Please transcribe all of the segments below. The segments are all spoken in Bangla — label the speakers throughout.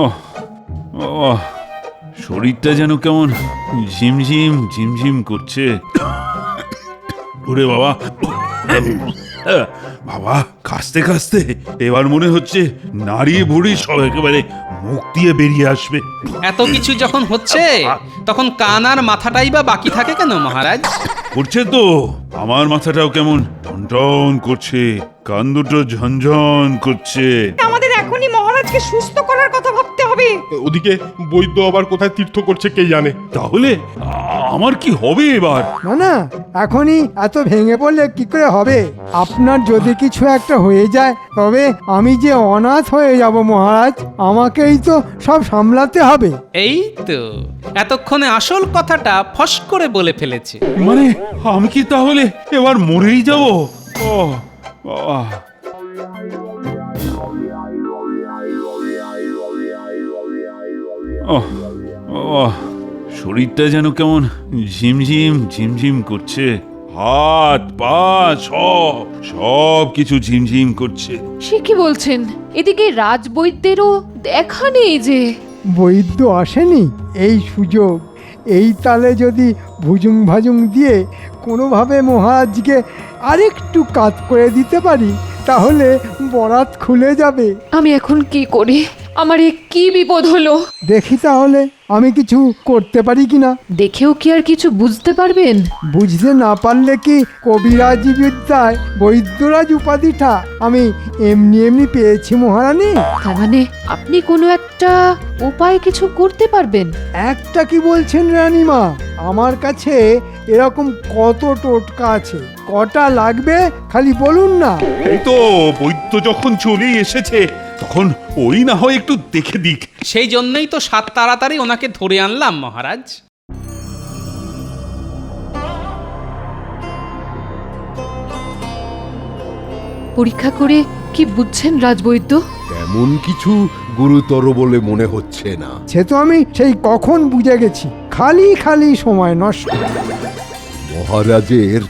Speaker 1: ওহ বাবা, শরীরটা যেন কেমন ঝিমঝিম ঝিমঝিম করছে। ওরে বাবা, বাবা কাশতে কাশতে এবার মনে হচ্ছে নাড়িয়ে ভুড়ি সব একেবারে মুখ দিয়ে বেরিয়ে আসবে।
Speaker 2: এত কিছু যখন হচ্ছে তখন কান আর মাথাটাই বা বাকি থাকে কেন মহারাজ?
Speaker 1: করছে তো, আমার মাথাটাও কেমন টনটন করছে, কান দুটো ঝনঝন করছে।
Speaker 3: আমাদের এখনই মহারাজকে সুস্থ করার কথা ভাবতে হবে।
Speaker 4: ওদিকে বৈদ্য আবার কোথায় তীর্থ করছে কে জানে।
Speaker 1: তাহলে আমার কি হবে এবার?
Speaker 5: না না, এখনই এত ভেঙে পড়লে কি করে হবে? আপনার যদি কিছু একটা হয়ে যায় তবে আমি যে অনাথ হয়ে যাব মহারাজ, আমাকেই তো সব সামলাতে হবে।
Speaker 2: এই তো এতক্ষণে আসল কথাটা ফস করে বলে ফেলেছে।
Speaker 1: মানে আমি কি তাহলে এবার মরেই যাব? ও বাবা, ওহ বাবা, শরীরটা যেন কেমন ঝিমঝিম ঝিমঝিম করছে, হাত পা সব কিছু ঝিমঝিম করছে।
Speaker 6: সে কি বলছেন? এদিকে রাজবৈদ্যেরও দেখা নেই যে।
Speaker 5: বৈদ্য আসেনি, এই সুযোগ, এই তালে যদি ভুজুং ভাজুং দিয়ে কোনোভাবে মহারাজকে আরেকটু কাত করে দিতে পারি তাহলে বরাত খুলে যাবে।
Speaker 6: আমি এখন কি করি? আমার এ কি বিপদ হলো?
Speaker 5: দেখি তাহলে আমি কিছু করতে পারি কিনা।
Speaker 6: দেখেও কি আর কিছু বুঝতে পারবেন?
Speaker 5: বুঝতে না পারলে কি কবিরাজি বিদ্যায় বৈদ্যরাজ উপাধিটা আমি এমনি এমনি পেয়েছি মহারানী?
Speaker 6: তার মানে আপনি কোনো একটা উপায় কিছু করতে পারবেন?
Speaker 5: একটা কি বলছেন রানীমা, আমার কাছে এরকম কত টোটকা আছে, কটা লাগবে খালি বলুন না।
Speaker 1: এই তো বৈদ্য যখন চলেই এসেছে তখন ওই না হয় একটু দেখে দিক।
Speaker 2: সেই জন্যই তো সাত তাড়াতাড়ি ওনাকে ধরে আনলাম মহারাজ।
Speaker 6: পরীক্ষা করে কি বুঝছেন রাজবৈদ্য?
Speaker 7: তেমন কিছু গুরুতর বলে মনে হচ্ছে না।
Speaker 5: সে তো আমি সেই কখন বুঝে গেছি, খালি খালি সময় নষ্ট।
Speaker 7: মহারাজের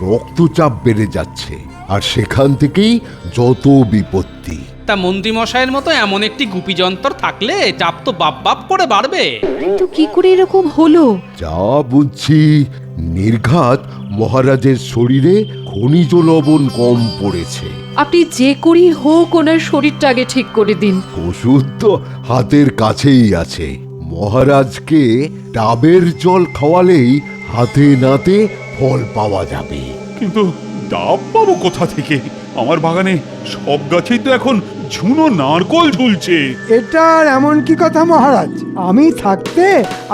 Speaker 7: রক্তচাপ বেড়ে যাচ্ছে, আর সেখান থেকেই যত বিপত্তি।
Speaker 2: তা মন্ত্রী মশাইয়ের মতো এমন একটি গুপি যন্ত্র থাকলে চাপ তো বাপ বাপ করে বাড়বে।
Speaker 6: তো কি করে এরকম হলো?
Speaker 7: যা বুঝছি নির্ঘাত মহারাজের শরীরে খনিজ লবণ কম পড়েছে।
Speaker 6: আপনি যে করেই হোক ওনার শরীরটা আগে ঠিক করে দিন।
Speaker 7: ওষুধ তো হাতের কাছেই আছে। মহারাজকে ডাবের জল খাওয়ালেই হাতে নাতে ফল পাওয়া যাবে।
Speaker 1: কিন্তু ডাব পাবো কোথা থেকে? আমার বাগানে সব গাছেই তো এখন ঝুনো নারকোল ঝুলছে।
Speaker 5: এটা আর এমন কি কথা মহারাজ, আমি থাকতে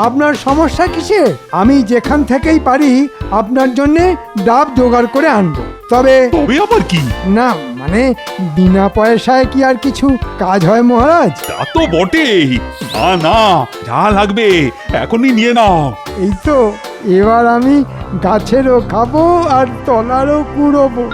Speaker 5: আপনার সমস্যা কিসে? আমি যেখান থেকেই পারি আপনার জন্যে ডাব জোগাড় করে আনবো। তবে
Speaker 1: তবে আবার কি?
Speaker 5: না মানে বিনা পয়সায় কি আর কিছু কাজ হয় মহারাজ?
Speaker 1: তা তো বটেই। না না, যা লাগবে এখনই নিয়ে নাও।
Speaker 5: এই তো এবার আমি গাছেরও খাবো আর তলারও কুড়োবো।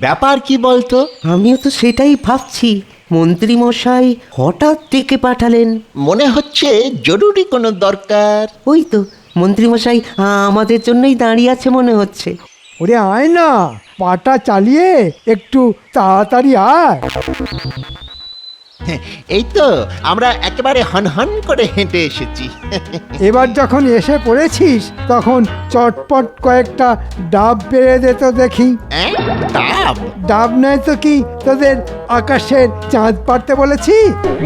Speaker 8: ব্যাপার কি বলতো?
Speaker 9: আমিও তো সেটাই ভাবছি। মন্ত্রী মশাই হঠাৎ ডেকে পাঠালেন।
Speaker 8: মনে হচ্ছে জরুরি কোনো দরকার।
Speaker 9: ওই তো মন্ত্রী মশাই আমাদের জন্যই দাঁড়িয়ে আছে মনে হচ্ছে।
Speaker 5: ওরে আয় না, পাটা চালিয়ে একটু তাড়াতাড়ি আয়।
Speaker 8: এই তো আমরা একেবারে হনহন করে হেঁটে এসেছি।
Speaker 5: এবার যখন এসে পড়েছিস তখন চটপট কয়েকটা ডাব পেরে দে তো দেখি।
Speaker 8: ডাব?
Speaker 5: ডাব নয় তো কি তোদের আকাশের চাঁদ পাড়তে বলেছি?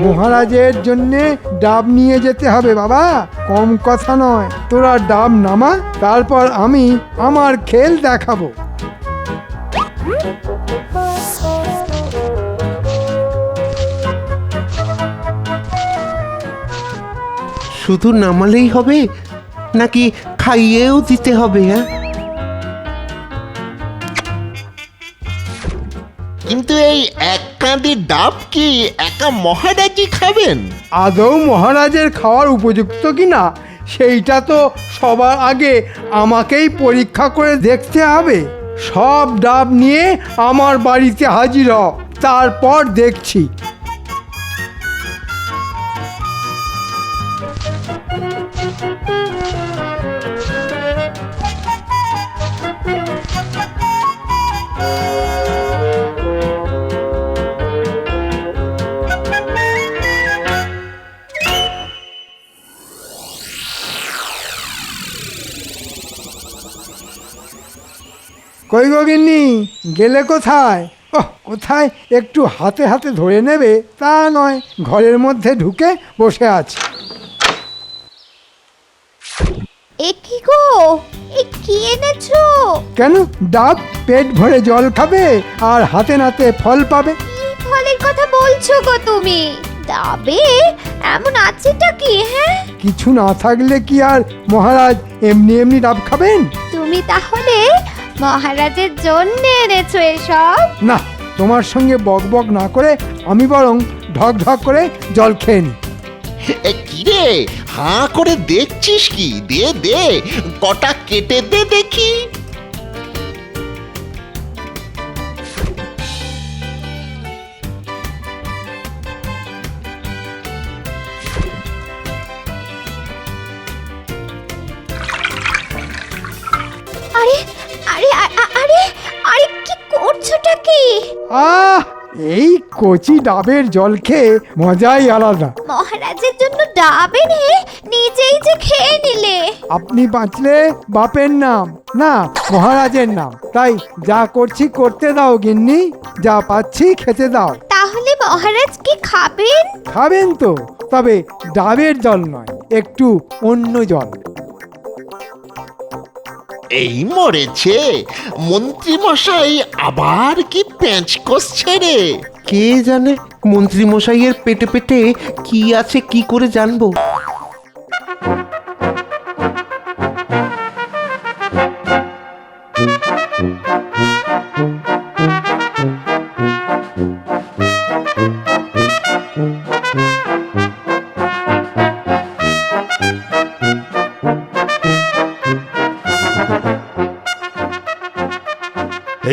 Speaker 5: মহারাজের জন্যে ডাব নিয়ে যেতে হবে বাবা, কম কথা নয়। তোরা ডাব নামা, তারপর আমি আমার খেল দেখাবো।
Speaker 9: শুধু নামালেই হবে নাকি খাইয়েও দিতে হবে? হ্যাঁ,
Speaker 8: কিন্তু এই এক কাঁদি ডাব কি একা মহারাজই খাবেন?
Speaker 5: আদৌ মহারাজের খাওয়ার উপযুক্ত কিনা সেইটা তো সবার আগে আমাকেই পরীক্ষা করে দেখতে হবে। সব ডাব নিয়ে আমার বাড়িতে হাজির হ, তারপর দেখছি। গিন্নি, গেলে কোথায়? ওহ, কোথায় একটু হাতে হাতে ধরে নেবে তা নয়, ঘরের মধ্যে ঢুকে বসে আছে।
Speaker 10: এ কি গো, এ কি এনেছো?
Speaker 5: কেন, ডাব পেট ভরে জল খাবে আর হাতে নাতে ফল পাবে।
Speaker 10: কি ফলের কথা বলছো গো তুমি? ডাবে এমন আছেটা কি? হ্যাঁ,
Speaker 5: কিছু না থাকলে কি আর মহারাজ এমনি এমনি ডাব খাবেন?
Speaker 10: তুমি তাহলে মহারাজের জন্য এনেছো এসব?
Speaker 5: না, তোমার সঙ্গে বক বক না করে আমি বরং ঢক ঢক করে জল খেয়ে নি।
Speaker 8: কি রে, হাঁ করে দেখছিস কি? দে দে, কটা কেটে দে দেখি।
Speaker 10: আরে আরে আরে আরে, কি করছোটা কি?
Speaker 5: আহ, এই কচি ডাবের জল খেয়ে মজাই আলাদা।
Speaker 10: মহারাজের জন্য ডাব এনে নিজেই যে খেয়ে নিলে।
Speaker 5: আপনি বাঁচলে বাপের নাম, না মহারাজের নাম। তাই যা করছি করতে দাও গিন্নি, যা পাচ্ছি খেতে দাও।
Speaker 10: তাহলে মহারাজ কি খাবেন?
Speaker 5: খাবেন তো, তবে ডাবের জল নয়, একটু অন্য জল।
Speaker 8: এই মরেছে, মন্ত্রী মশাই আবার কি প্যাঁচ কষছে রে?
Speaker 9: কে জানে মন্ত্রী মশাইয়ের পেটে পেটে কি আছে, কি করে জানবো?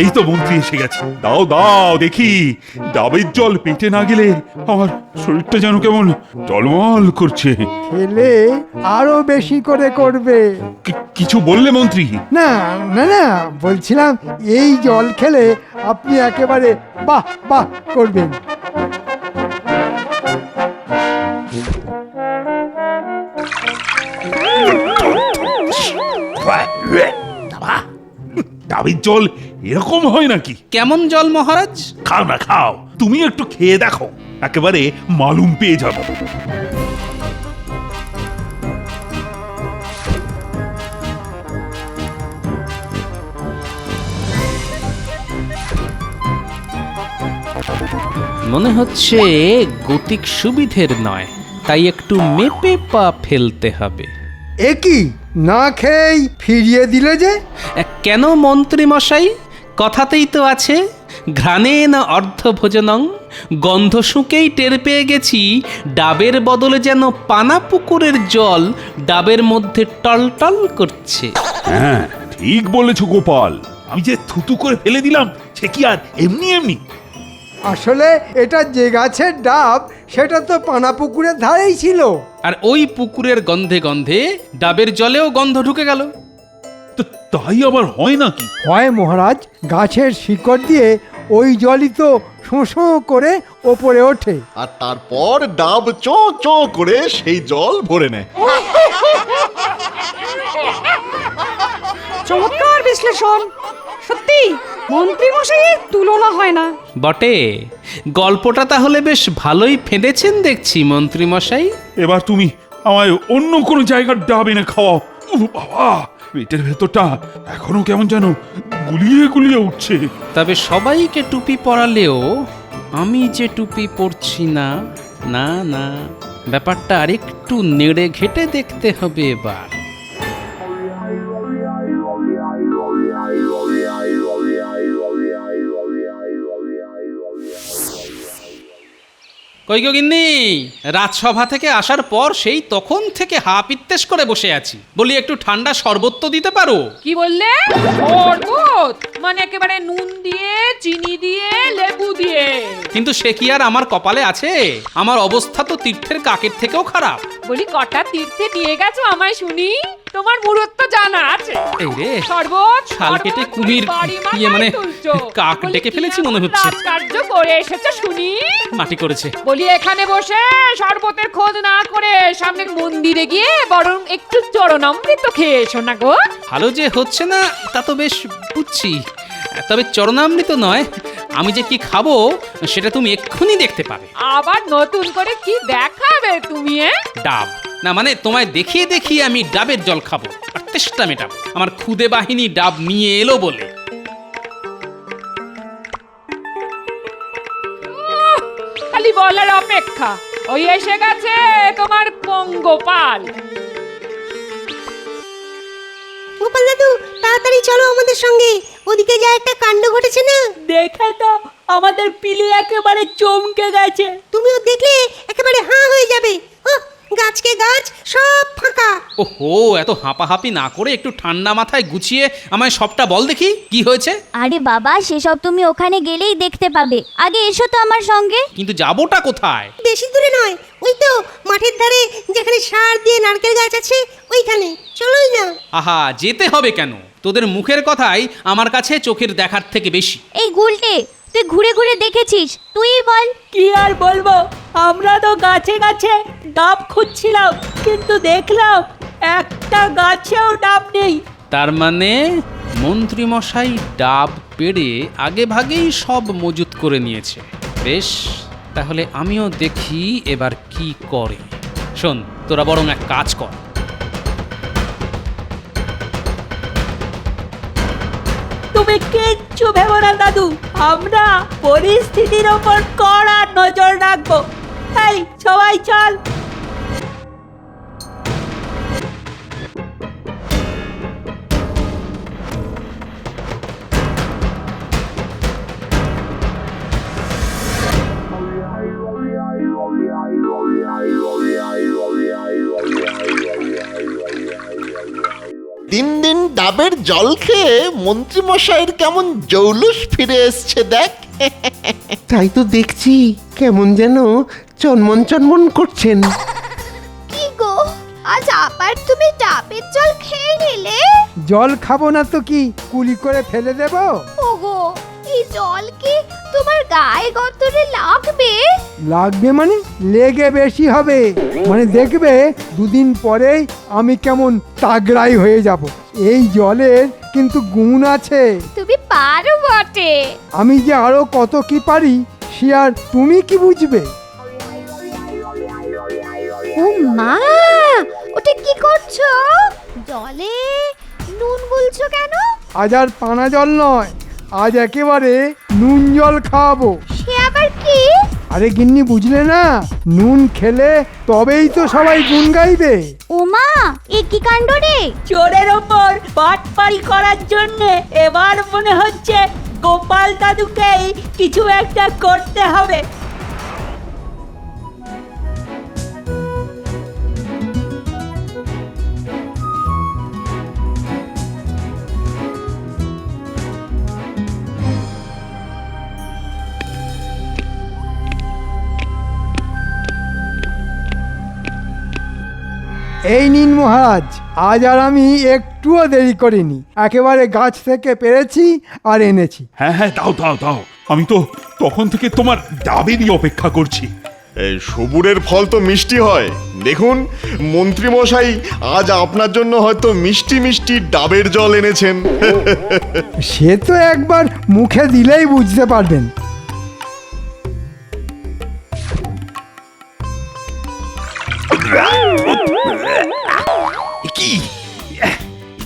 Speaker 1: এই তো মন্ত্রী এসে গেছে। দাও দাও দেখি, ডাবের জল পেটে না গেলে আমার শরীরটা যেন কেমন টলমল করছে।
Speaker 5: খেলে আরো বেশি করে করবে।
Speaker 1: কিছু বললে মন্ত্রী?
Speaker 5: না না না, বলছিলাম এই জল খেলে আপনি একেবারে বাহ বাহ করবেন।
Speaker 1: ডাবের জল এরকম হয় নাকি?
Speaker 2: কেমন জল মহারাজ?
Speaker 1: খাও না খাও, তুমি একটু খেয়ে দেখো, একেবারে মালুম পেয়ে যাবে।
Speaker 2: মনে হচ্ছে গতিক সুবিধের নয়, তাই একটু মেপে পা ফেলতে হবে।
Speaker 5: এ কি, না খেয়েই ফিরিয়ে দিলে যে?
Speaker 2: কেন মন্ত্রী মশাই, কথাতেই তো আছে ঘ্রাণেন অর্ধভোজনং। গন্ধ শুঁকেই টের পেয়ে গেছি ডাবের বদলে যেন পানা পুকুরের জল ডাবের মধ্যে টলটল করছে।
Speaker 1: হ্যাঁ ঠিক বলেছো গোপাল, আমি যে থুতু করে ফেলে দিলাম সে কি আর এমনি এমনি?
Speaker 5: আসলে এটা যে গাছের ডাব সেটা তো পানা পুকুরের ধারেই ছিল।
Speaker 2: আর ওই পুকুরের গন্ধে গন্ধে ডাবের জলেও গন্ধ ঢুকে গেল।
Speaker 1: তো তাই আবার হয় নাকি?
Speaker 5: হয় মহারাজ, গাছের শিকড় দিয়ে ওই জলই তো শোঁ করে ওপরে ওঠে।
Speaker 11: আর তারপর ডাব চো চো করে সেই জল ভরে নেয়।
Speaker 3: চমৎকার বিশ্লেষণ। সত্যি মন্ত্রী মশাইয়ের তুলনা হয় না।
Speaker 2: বটে, গল্পটা তাহলে বেশ ভালোই ফেঁদেছেন দেখছি মন্ত্রী মশাই।
Speaker 1: এবার তুমি আমায় অন্য কোনো জায়গার ডাব এনে খাওয়াও। উহ বাবা, পেটের ভেতরটা এখনো কেমন যেন গুলিয়ে গুলিয়ে উঠছে।
Speaker 2: তবে সবাইকে টুপি পরালেও আমি যে টুপি পরছি না, না না, ব্যাপারটা আরেকটু নেড়ে ঘেটে দেখতে হবে এবার। কই গো গিন্নি, রাজসভা থেকে আসার পর সেই তখন থেকে হা পিত্তেশ করে বসে আছি। বলি একটু ঠান্ডা শরবত তো দিতে পারো?
Speaker 12: কি বললে? শরবত মানে একেবারে নুন দিয়ে, চিনি দিয়ে, লেবু দিয়ে?
Speaker 2: কিন্তু সে কি আর আমার কপালে আছে? আমার অবস্থা তো তীর্থের কাকের থেকেও খারাপ।
Speaker 12: বলি কটা তীর্থে নিয়ে গেছো আমায় শুনি? তোমার মুরত তো জানা আছে।
Speaker 2: এই রে,
Speaker 12: শরবত
Speaker 2: শাল কেটে কুমির ইয়ে মানে কাক ডেকে ফেলেছি মনে হচ্ছে।
Speaker 12: কার্য করে এসেছো শুনি?
Speaker 2: মাটি করেছে।
Speaker 12: বলি এখানে বসে শরবতের খোঁজ না করে সামনে মন্দিরে গিয়ে বরং একটু চরণামৃত খেয়ে এসো না গো।
Speaker 2: ভালো যে হচ্ছে না তা তো বেশ বুঝছি, তবে চরণামৃত নয়, আমি যে কি খাবো সেটা তুমি এক্ষুনি দেখতে পাবে।
Speaker 12: আবার নতুন করে কি দেখাবে তুমি?
Speaker 2: ডাব না, মানে তোমায় দেখিয়ে দেখিয়ে আমি ডাবের জল খাবো আর তেষ্টা মেটাবো। আমার খুদে বাহিনী ডাব নিয়ে এলো বলে।
Speaker 12: খালি বলার অপেক্ষা। ওই এসে গেছে তোমার পঙ্গপাল।
Speaker 3: গোপাল দাদু, তাড়াতাড়ি চলো আমাদের সঙ্গে, ওদিকে যা একটা কাণ্ড ঘটেছে না। দেখে তো আমাদের পিলি একেবারে চমকে গেছে। তুমিও দেখলে একেবারে হাঁ হয়ে যাবে। গাছকে গাছ সব ফাঁকা।
Speaker 2: ওহো, এত হাঁপাহাঁপি না করে একটু ঠান্ডা মাথায় গুছিয়ে আমায় সবটা বল দেখি কি হয়েছে।
Speaker 10: আরে বাবা, সেসব তুমি ওখানে গেলেই দেখতে পাবে। আগে এসো তো আমার সঙ্গে।
Speaker 2: কিন্তু যাবোটা কোথায়?
Speaker 3: বেশি দূরে নয়, ওই তো মাঠের ধারে যেখানে সার দিয়ে নারকেল গাছ আছে ওইখানে। চলোই না।
Speaker 2: আহা, যেতে হবে কেন? তোদের মুখের কথাই আমার কাছে চোখের দেখার থেকে বেশি।
Speaker 10: এই গুলটে, তুই ঘুরে ঘুরে দেখেছিস, তুই বল।
Speaker 3: কি আর বলবো, আমরা তো গাছে গাছে ডাব খুঁজছিলাম, কিন্তু দেখলাম একটা গাছেও ডাব নেই।
Speaker 2: তার মানে মন্ত্রী মশাই ডাব পেড়ে আগে ভাগেই সব মজুত করে নিয়েছে। বেশ, তাহলে আমিও দেখি এবার কি করে। শোন, তোরা বরং এক কাজ কর,
Speaker 3: তুমি কিচ্ছু ভেবো না দাদু, আমরা পরিস্থিতির ওপর কড়া নজর রাখবো। এই সবাই চল।
Speaker 8: দিন দিন ডাবের জল খেয়ে মন্ত্রী মশাইয়ের কেমন জৌলুস ফিরে এসছে দেখ।
Speaker 9: তাই তো দেখছি, কেমন যেন চনমন চনমন করছেন।
Speaker 10: কি গো, আজ আবার তুমি ডাবের জল খেয়ে নিলে?
Speaker 5: জল খাবো না তো কি, কুলি করে ফেলে দেব?
Speaker 10: ওগো, এই জল কি তোমার গায়ে গতরে লাগবে?
Speaker 5: লাগবে মানে লেগে বেশি হবে। মানে দেখবে দুদিন পরেই আমি কেমন তাগড়াই হয়ে যাব। এই জলের কিন্তু গুণ আছে।
Speaker 10: তুমি পারো বটে।
Speaker 5: আমি যে আরো কত কি পারি সে আর তুমি কি বুঝবে?
Speaker 10: ও মা, ওটা কি করছো? জলে নুন গুলছো কেন?
Speaker 5: আজ আর পানা জল নয়, আজ একেবারে নুন জল খাওয়াবো।
Speaker 10: সে আবার কি?
Speaker 5: আরে গিন্নি, বুঝলে না? নুন খেলে তবেই তো সবাই গুণ গাইবে।
Speaker 10: ও মা, এ কি কাণ্ড রে?
Speaker 3: চোরের ওপর পাটপাড়ি করার জন্য এবার মনে হচ্ছে গোপাল দাদুকেই কিছু একটা করতে হবে।
Speaker 5: এই নিন মহারাজ, আজ আর আমি একটুও দেরি করিনি, একেবারে গাছ থেকে পেরেছি আর এনেছি।
Speaker 1: হ্যাঁ হ্যাঁ, দাও দাও দাও, আমি তো তখন থেকে তোমার ডাবেরই অপেক্ষা করছি।
Speaker 11: এই সবুরের ফল তো মিষ্টি হয়। দেখুন, মন্ত্রী মশাই আজ আপনার জন্য হয়তো মিষ্টি মিষ্টি ডাবের জল এনেছেন।
Speaker 5: সে তো একবার মুখে দিলেই বুঝতে পারবেন।
Speaker 1: কি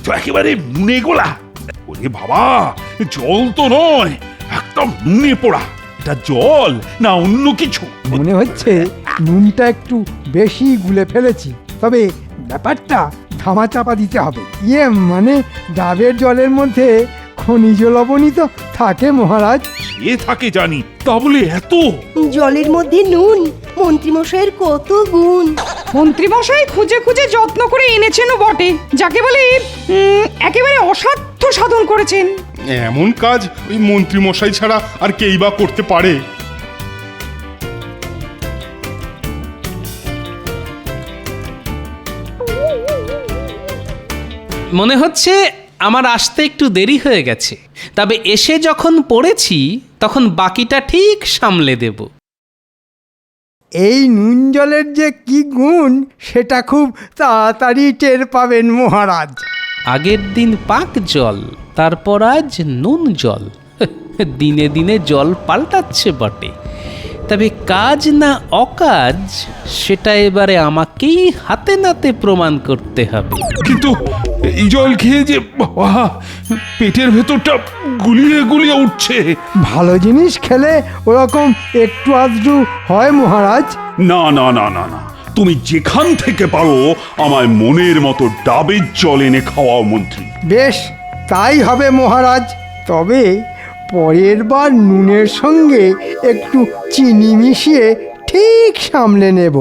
Speaker 1: তো একেবারে নুনে গোলা? ওরে বাবা, জল তো নয়, একদম নুনে পোড়া। এটা জল না অন্য কিছু?
Speaker 5: মনে হচ্ছে নুনটা একটু বেশি গুলে ফেলেছি, তবে ব্যাপারটা ধামা চাপা দিতে হবে। মানে ডাবের জলের মধ্যে খনিজ লবণই তো থাকে মহারাজ।
Speaker 1: সে থাকে জানি, তা বলে এত?
Speaker 3: জলের মধ্যে নুন, মন্ত্রীমশাইয়ের কত গুণ।
Speaker 12: মন্ত্রীমশাই খুঁজে খুঁজে যত্ন করে এনেছেনও বটে, যাকে বলে একেবারে অসাধ্য সাধন করেছেন।
Speaker 4: এমন কাজ ওই মন্ত্রী মশাই ছাড়া আর কেই বা করতে পারে?
Speaker 2: মনে হচ্ছে আমার আসতে একটু দেরি হয়ে গেছে, তবে এসে যখন পড়েছি তখন বাকিটা ঠিক সামলে দেব।
Speaker 5: এই নুন জলের যে কি গুণ সেটা খুব তাড়াতাড়ি টের পাবেন মহারাজ।
Speaker 2: আগের দিন পাক জল, তারপর আজ নুন জল। দিনে দিনে জল পাল্টাচ্ছে বটে, তবে কাজ না অকাজ সেটা এবারে আমাকেই হাতে নাতে প্রমাণ করতে হবে।
Speaker 1: কিন্তু এই জল খেয়ে যে বাবা, পেটের ভেতরটা গুলিয়ে গুলিয়ে উঠছে।
Speaker 5: ভালো জিনিস খেলে ওরকম একটু আধটু হয় মহারাজ।
Speaker 1: না না না না না, তুমি যেখান থেকে পারো আমায় মনের মতো ডাবের জল এনে খাওয়াও মন্ত্রী।
Speaker 5: বেশ, তাই হবে মহারাজ। তবে পরের বার নুনের সঙ্গে একটু চিনি মিশিয়ে ঠিক সামলে নেব।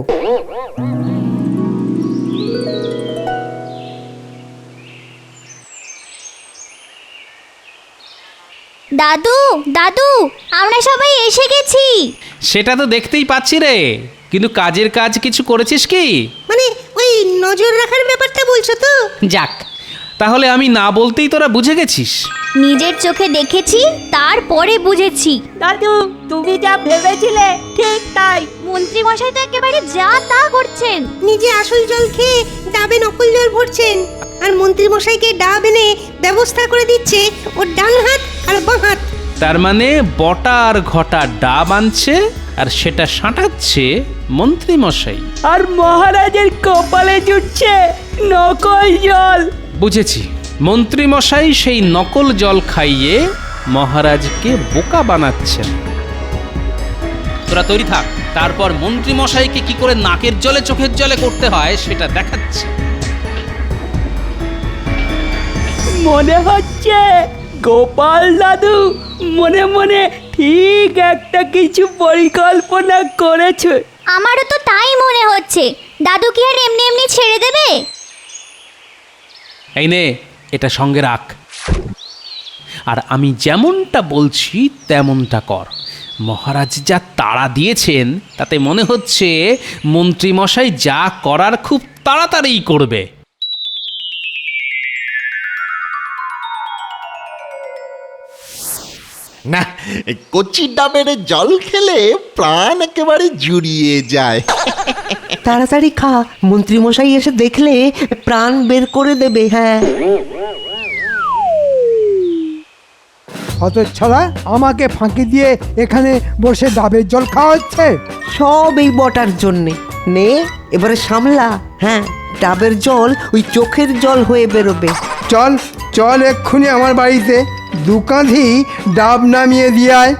Speaker 10: দাদু দাদু, আমরা সবাই এসে গেছি।
Speaker 2: সেটা তো দেখতেই পাচ্ছি রে, কিন্তু কাজের কাজ কিছু করেছিস কি?
Speaker 3: মানে ওই নজর রাখার ব্যাপারটা বলছো তো?
Speaker 2: যাক, তাহলে আমি না বলতেই তোরা বুঝে গেছিস।
Speaker 10: নিজের চোখে দেখেছি, তারপরে বুঝেছি।
Speaker 3: দাদু, তুমি যা ভেবেছিলে ঠিক তাই।
Speaker 10: মন্ত্রী মশাই তো একেবারে যা তা করছেন।
Speaker 3: নিজে আসল জল খেয়ে ডাবে নকল জল ভরছেন, আর মন্ত্রী মশাইকে ডাব এনে ব্যবস্থা করে দিচ্ছে ওর ডান হাত আর বাঁ হাত।
Speaker 2: তার মানে বটা আর ঘটা ডাব আনছে আর সেটা সাঁটাচ্ছে মন্ত্রী মশাই,
Speaker 3: আর মহারাজের কপালে জুটছে নকল জল।
Speaker 2: বুঝেছি। মন্ত্রী মশাই সেই নকল জল খাইয়ে মহারাজকে বোকা বানাচ্ছেন। তোরা তৈরি থাক, তারপর মন্ত্রী মশাইকে কি করে নাকের জলে চোখের জলে করতে হয় সেটা দেখাচ্ছে।
Speaker 3: মনে হচ্ছে গোপাল দাদু মনে মনে ঠিক একটা কিছু পরিকল্পনা করেছে।
Speaker 10: আমারও তো তাই মনে হচ্ছে। দাদু কি আর এমনি এমনি ছেড়ে দেবে?
Speaker 2: এই নে, এটা সঙ্গে রাখ, আর আমি যেমনটা বলছি তেমনটা কর। মহারাজ যা তাড়া দিয়েছেন তাতে মনে হচ্ছে মন্ত্রী মশাই যা করার খুব তাড়াতাড়িই করবে।
Speaker 8: না, কচি ডাবের জল খেলে প্রাণ একেবারে জুড়িয়ে যায়।
Speaker 9: তাড়াতাড়ি খা, মন্ত্রীমশাই এসে দেখলে প্রাণ বের করে দেবে। হ্যাঁ,
Speaker 5: হতচ্ছাড়া, আমাকে ফাঁকি দিয়ে এখানে বসে ডাবের জল খাওয়া হচ্ছে।
Speaker 9: সব এই বটার জন্যে। নে, এবারে সামলা। হ্যাঁ, ডাবের জল ওই চোখের জল হয়ে বেরোবে।
Speaker 5: চল চল, এক্ষুনি আমার বাড়িতে দু কাঁধি ডাব নামিয়ে দিয়ে আয়।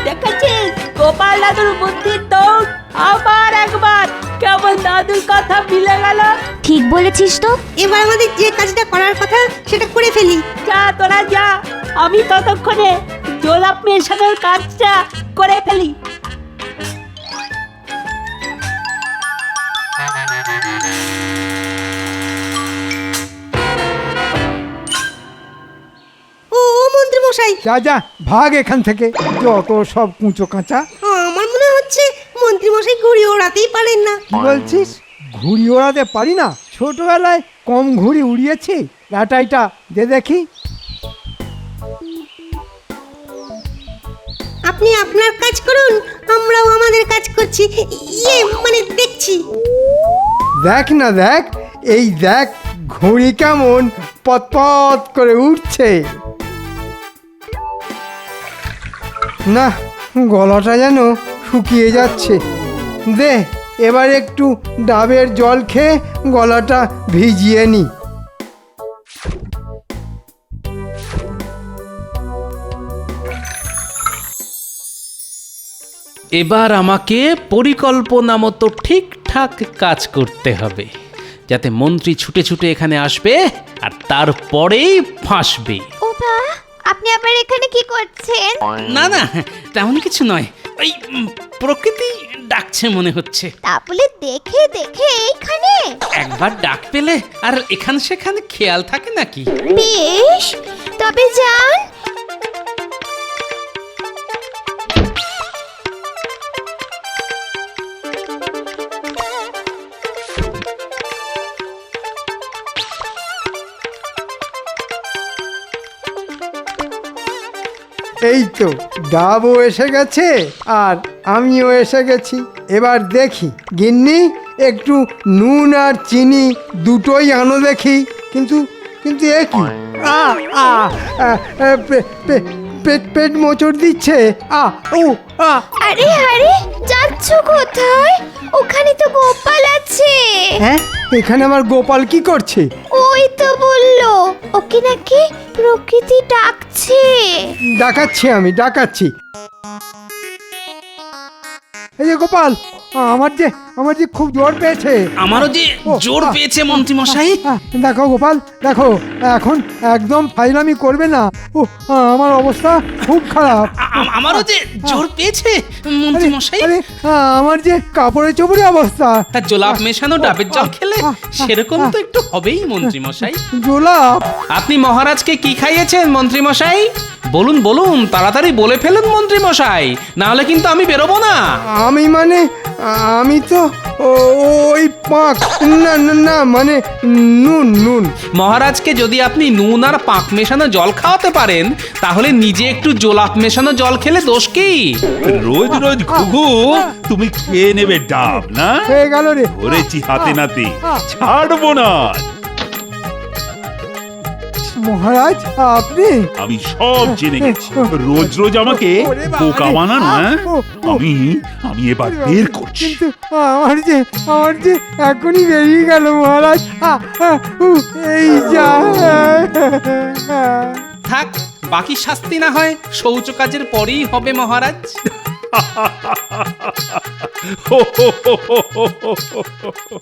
Speaker 3: দেখেছিস গোপাল দাদুর বুদ্ধির দৌড়? আবার একবার কেমন দাদুর কথা মিলে গেল।
Speaker 10: ঠিক বলেছিস তো।
Speaker 3: এবার আমাদের যে কাজটা করার কথা সেটা করে ফেলি। যা তোরা যা, আমি ততক্ষণে জোলাপ মেশানোর কাজটা করে ফেলি। ও মন্ত্রী মশাই,
Speaker 5: যা যা, ভাগ এখান থেকে, যত সব কুঁচো কাঁচা।
Speaker 3: আমার মনে হচ্ছে মন্ত্রী মশাই ঘুড়ি ওড়াতেই পারেন না।
Speaker 5: কি বলছিস? ঘুড়ি ওড়াতে পারি না? ছোটবেলায় কম ঘুড়ি উড়িয়েছি। লাটাইটা দে দেখি।
Speaker 3: আপনি আপনার কাজ করুন, আমরাও আমাদের কাজ করছি। ইয়ে মানে দেখছি।
Speaker 5: দেখ না দেখ, এই দেখ ঘুড়ি কেমন পতপত করে উঠছে। না, গলাটা যেন শুকিয়ে যাচ্ছে। দে, এবার একটু ডাবের জল খেয়ে গলাটা ভিজিয়ে নি।
Speaker 2: এবার আমাকে পরিকল্পনা মতো ঠিকঠাক কাজ করতে হবে, যাতে মন্ত্রী ছুটে ছুটে এখানে আসবে আর তারপরেই ফাঁসবে।
Speaker 10: ওবা, আপনি আবার এখানে কি করছেন?
Speaker 2: না না, তেমন কিছু নয়, ওই প্রকৃতি ডাকছে মনে হচ্ছে।
Speaker 10: তা বলে দেখে দেখে এইখানে?
Speaker 2: একবার ডাক পেলে আর এখানে সেখানে খেয়াল থাকে নাকি?
Speaker 10: বেশ, তবে যান।
Speaker 5: এই তো ডাবও এসে গেছে আর আমিও এসে গেছি। এবার দেখি গিন্নি একটু নুন আর চিনি দুটোই আনো দেখি। কিন্তু কিন্তু এ কি পেট পেট মোচড় দিচ্ছে। ও
Speaker 10: আরে আরে যাচ্ছ কোথায়? ওখানে তো গোপাল আছে।
Speaker 5: হ্যাঁ, এখানে আমার গোপাল কি করছে?
Speaker 10: ওই তো বললো ওকে নাকি প্রকৃতি ডাকছে।
Speaker 5: ডাকাচ্ছি, আমি ডাকাচ্ছি। এই যে গোপাল, আমার যে খুব জোর পেয়েছে।
Speaker 2: আমারও যে জোর পেয়েছে মন্ত্রী মশাই।
Speaker 5: দেখো গোপাল, দেখো এখন একদম ফাইলামি করবে না। ও আমার অবস্থা খুব খারাপ।
Speaker 2: আমারও যে জোর পেয়েছে মন্ত্রী মশাই।
Speaker 5: আরে আমার যে কাপড়ে চোপড়ে অবস্থা।
Speaker 2: তা জোলাপ মেশানো ডাবের জল খেলে সেরকম তো একটু হবেই মন্ত্রী মশাই।
Speaker 5: জোলাপ?
Speaker 2: আপনি মহারাজকে কি খাইয়েছেন মন্ত্রী মশাই? বলুন বলুন, তাড়াতাড়ি বলে ফেলুন মন্ত্রী মশাই, না হলে কিন্তু আমি বেরোবো না।
Speaker 5: আমি তো ওই পাক না না না মানে নুন।
Speaker 2: মহারাজকে যদি আপনি নুন আর পাক মেশানো জল খাওয়াতে পারেন, তাহলে নিজে একটু জোলাপ মেশানো জল খেলে দোষ কি?
Speaker 1: রোজ রোজ ঘুঘু তুমি খেয়ে নেবে ডাব না?
Speaker 5: হয়ে গেল রে,
Speaker 1: ধরেছি হাতে নাতে, ছাড়বো না।
Speaker 5: মহারাজ আপনি?
Speaker 1: আমি সব জেনে গেছি। রোজ রোজ আমাকে বোকা বানানো, হ্যাঁ? আমি এবার বের করছি।
Speaker 5: কিন্তু আমার যে এখনই বেরিয়ে গেল মহারাজ। এই যা।
Speaker 2: থাক, বাকি শাস্তি না হয় শৌচ কাজের পরেই হবে মহারাজ।
Speaker 1: হো হো হো হো হো হো হো।